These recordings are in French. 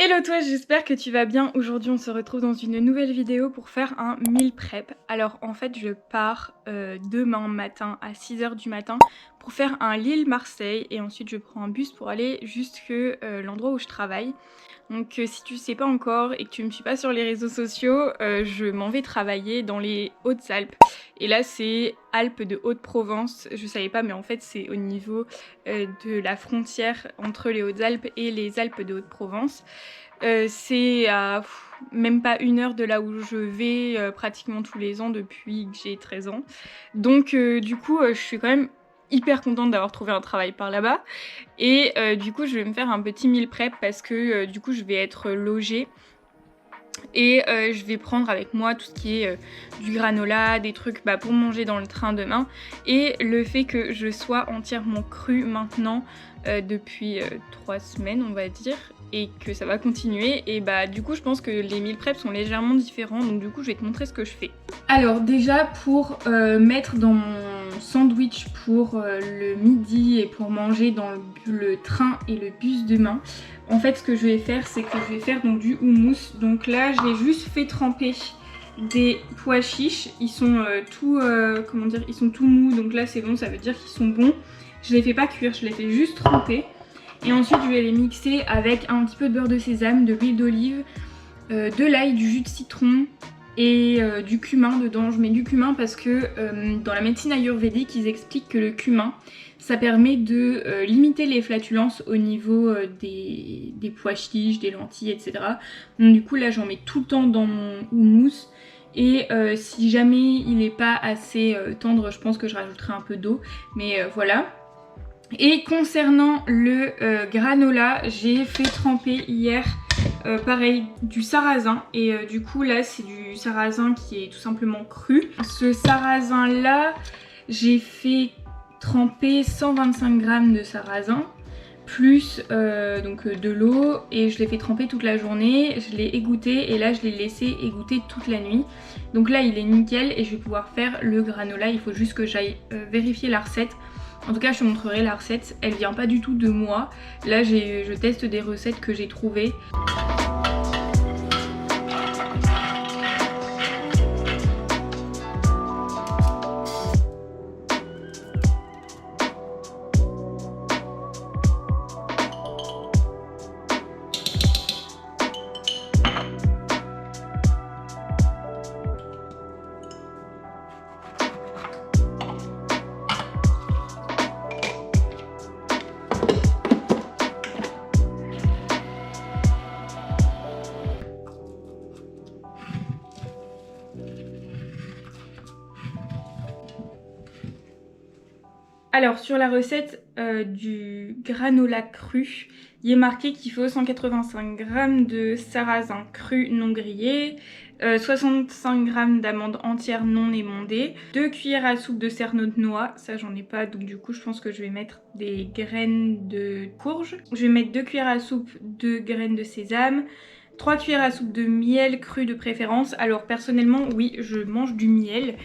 Hello toi, j'espère que tu vas bien. Aujourd'hui on se retrouve dans une nouvelle vidéo pour faire un meal prep. Alors en fait je pars demain matin à 6 h du matin pour faire un Lille-Marseille et ensuite je prends un bus pour aller jusque l'endroit où je travaille. Donc si tu sais pas encore et que tu me suis pas sur les réseaux sociaux, je m'en vais travailler dans les Hautes-Alpes. Et là c'est Alpes de Haute-Provence, je savais pas mais en fait c'est au niveau de la frontière entre les Hautes-Alpes et les Alpes de Haute-Provence. C'est à même pas 1 heure de là où je vais pratiquement tous les ans depuis que j'ai 13 ans. Donc du coup je suis quand même hyper contente d'avoir trouvé un travail par là-bas. Et du coup je vais me faire un petit meal prep parce que du coup je vais être logée. Et je vais prendre avec moi tout ce qui est du granola, des trucs pour manger dans le train demain. Et le fait que je sois entièrement crue maintenant depuis 3 semaines on va dire, et que ça va continuer, et du coup je pense que les meal prep sont légèrement différents, donc du coup je vais te montrer ce que je fais. Alors déjà pour mettre dans mon sandwich pour le midi et pour manger dans le train et le bus demain, en fait ce que je vais faire c'est que je vais faire donc du houmous. Donc là j'ai juste fait tremper des pois chiches, ils sont ils sont tout mous, donc là c'est bon, ça veut dire qu'ils sont bons. Je les fais pas cuire, je les fais juste tremper. Et ensuite je vais les mixer avec un petit peu de beurre de sésame, de l'huile d'olive, de l'ail, du jus de citron et du cumin dedans. Je mets du cumin parce que dans la médecine ayurvédique ils expliquent que le cumin ça permet de limiter les flatulences au niveau des pois chiches, des lentilles, etc. Donc du coup là j'en mets tout le temps dans mon houmous. Et si jamais il n'est pas assez tendre, je pense que je rajouterai un peu d'eau, mais voilà. Et concernant le granola, j'ai fait tremper hier pareil du sarrasin, et du coup là c'est du sarrasin qui est tout simplement cru. Ce sarrasin là, j'ai fait tremper 125 g de sarrasin plus de l'eau, et je l'ai fait tremper toute la journée, je l'ai égoutté et là je l'ai laissé égoutter toute la nuit. Donc là il est nickel et je vais pouvoir faire le granola. Il faut juste que j'aille vérifier la recette. En tout cas je te montrerai la recette, elle vient pas du tout de moi. Là je teste des recettes que j'ai trouvées. Alors sur la recette du granola cru, il est marqué qu'il faut 185 g de sarrasin cru non grillé, 65 g d'amandes entières non émondées, 2 cuillères à soupe de cerneau de noix, ça j'en ai pas donc du coup je pense que je vais mettre des graines de courge, je vais mettre 2 cuillères à soupe de graines de sésame, 3 cuillères à soupe de miel cru de préférence. Alors personnellement oui je mange du miel,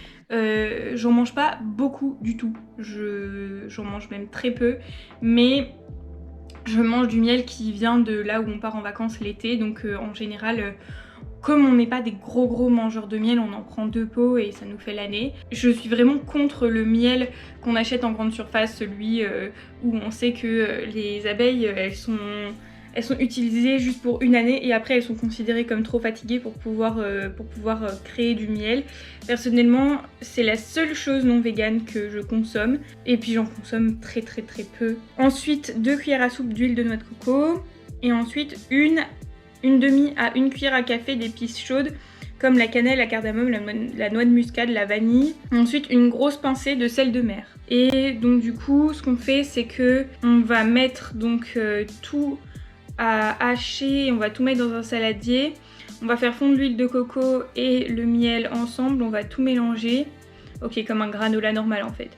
j'en mange pas beaucoup du tout, j'en mange même très peu, mais je mange du miel qui vient de là où on part en vacances l'été, donc en général comme on n'est pas des gros mangeurs de miel, on en prend 2 pots et ça nous fait l'année. Je suis vraiment contre le miel qu'on achète en grande surface, celui où on sait que les abeilles elles sont utilisées juste pour une année et après elles sont considérées comme trop fatiguées pour pouvoir créer du miel. Personnellement c'est la seule chose non végane que je consomme, et puis j'en consomme très peu. Ensuite 2 cuillères à soupe d'huile de noix de coco, et ensuite une demi à 1 cuillère à café d'épices chaudes comme la cannelle, la cardamome, la noix de muscade, la vanille. Ensuite une grosse pincée de sel de mer. Et donc du coup ce qu'on fait c'est que on va mettre donc tout à hacher, on va tout mettre dans un saladier, on va faire fondre l'huile de coco et le miel ensemble, on va tout mélanger, ok, comme un granola normal en fait.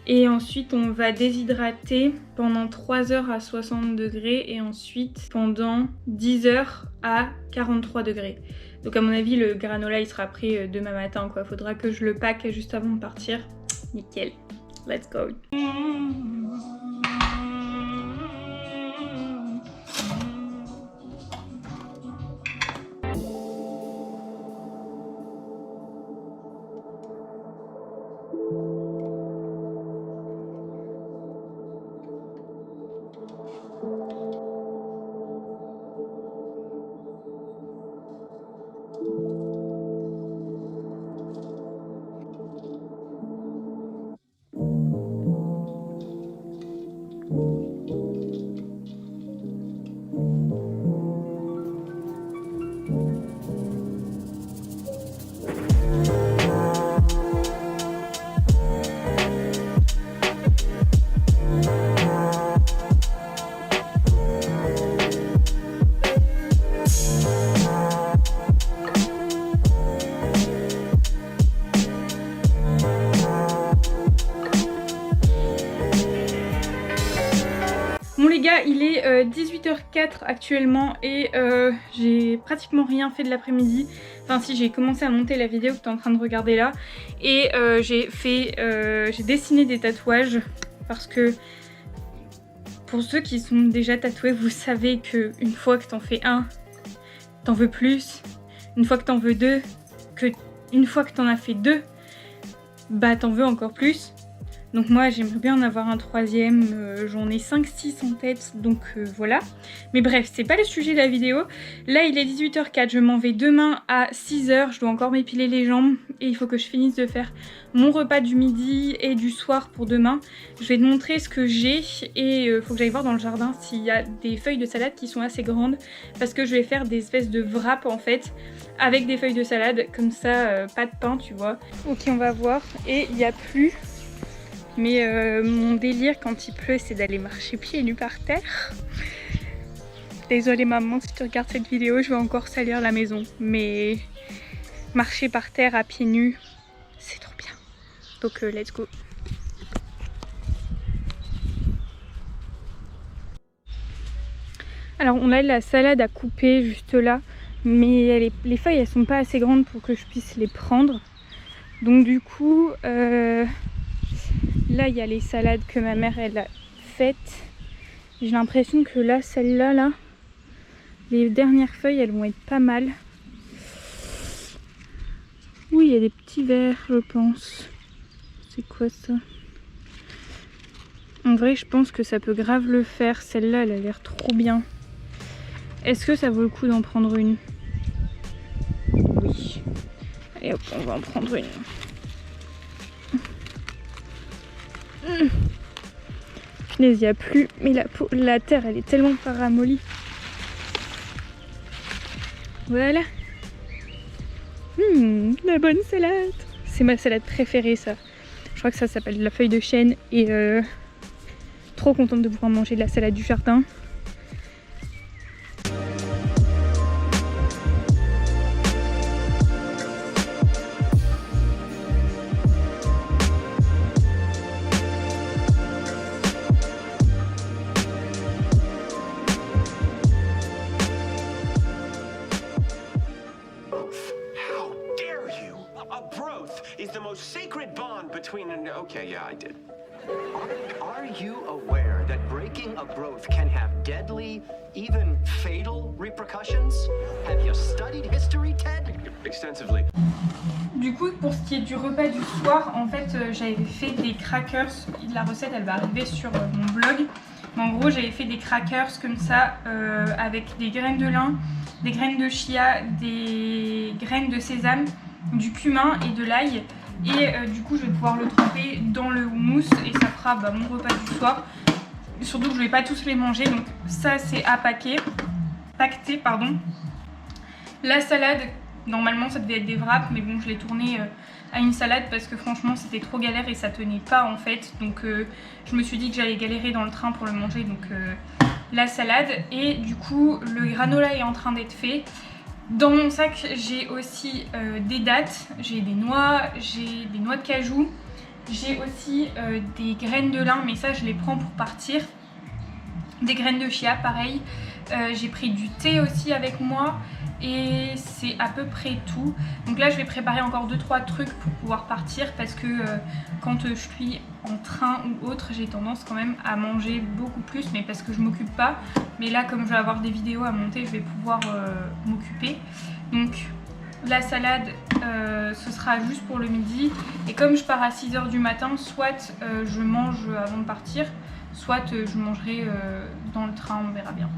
Et ensuite on va déshydrater pendant 3 heures à 60 degrés et ensuite pendant 10 heures à 43 degrés. Donc à mon avis le granola il sera prêt demain matin quoi, faudra que je le pack juste avant de partir. Nickel, let's go. 18h04 actuellement et j'ai pratiquement rien fait de l'après-midi. Enfin si, j'ai commencé à monter la vidéo que tu es en train de regarder là. Et j'ai dessiné des tatouages parce que pour ceux qui sont déjà tatoués, vous savez que une fois que t'en fais un, t'en veux plus. Une fois que t'en veux deux, une fois que t'en as fait deux, bah t'en veux encore plus. Donc moi j'aimerais bien en avoir un troisième, j'en ai 5-6 en tête, donc voilà. Mais bref, c'est pas le sujet de la vidéo. Là il est 18h04, je m'en vais demain à 6h, je dois encore m'épiler les jambes et il faut que je finisse de faire mon repas du midi et du soir pour demain. Je vais te montrer ce que j'ai et il faut que j'aille voir dans le jardin s'il y a des feuilles de salade qui sont assez grandes parce que je vais faire des espèces de wrap en fait avec des feuilles de salade, comme ça, pas de pain tu vois. Ok, on va voir et il n'y a plus. Mais mon délire quand il pleut, c'est d'aller marcher pieds nus par terre. Désolée maman si tu regardes cette vidéo, je vais encore salir la maison. Mais marcher par terre à pieds nus, c'est trop bien. Donc let's go. Alors on a la salade à couper juste là. Mais les feuilles elles sont pas assez grandes pour que je puisse les prendre. Donc du coup... là, il y a les salades que ma mère elle a faites. J'ai l'impression que là, celle-là, là, les dernières feuilles, elles vont être pas mal. Oui, il y a des petits vers, je pense. C'est quoi ça? En vrai, je pense que ça peut grave le faire. Celle-là, elle a l'air trop bien. Est-ce que ça vaut le coup d'en prendre une? Oui. Allez hop, on va en prendre une. Punaise, il n'y a plus, mais la terre elle est tellement pas ramollie. Voilà. La bonne salade. C'est ma salade préférée ça. Je crois que ça s'appelle de la feuille de chêne et trop contente de pouvoir manger de la salade du jardin. Is the most sacred bond between an... Okay, yeah, I did. Are you aware that breaking a broth can have deadly, even fatal repercussions? Have you studied history, Ted? Extensively. Du coup, pour ce qui est du repas du soir, en fait, j'avais fait des crackers. La recette, elle va arriver sur mon blog. Mais en gros, j'avais fait des crackers comme ça, avec des graines de lin, des graines de chia, des graines de sésame, du cumin et de l'ail. Et du coup je vais pouvoir le tremper dans le houmous et ça fera mon repas du soir. Surtout que je vais pas tous les manger, donc ça c'est à pacter, pardon. La salade, normalement ça devait être des wraps, mais bon je l'ai tourné à une salade parce que franchement c'était trop galère et ça tenait pas en fait. Donc je me suis dit que j'allais galérer dans le train pour le manger, donc la salade. Et du coup le granola est en train d'être fait. Dans mon sac, j'ai aussi des dattes, j'ai des noix de cajou, j'ai aussi des graines de lin, mais ça je les prends pour partir. Des graines de chia, pareil. J'ai pris du thé aussi avec moi et c'est à peu près tout. Donc là je vais préparer encore 2-3 trucs pour pouvoir partir parce que quand je suis en train ou autre, j'ai tendance quand même à manger beaucoup plus, mais parce que je m'occupe pas. Mais là comme je vais avoir des vidéos à monter, je vais pouvoir m'occuper. Donc la salade ce sera juste pour le midi, et comme je pars à 6h du matin, soit je mange avant de partir, soit je mangerai dans le train, on verra bien.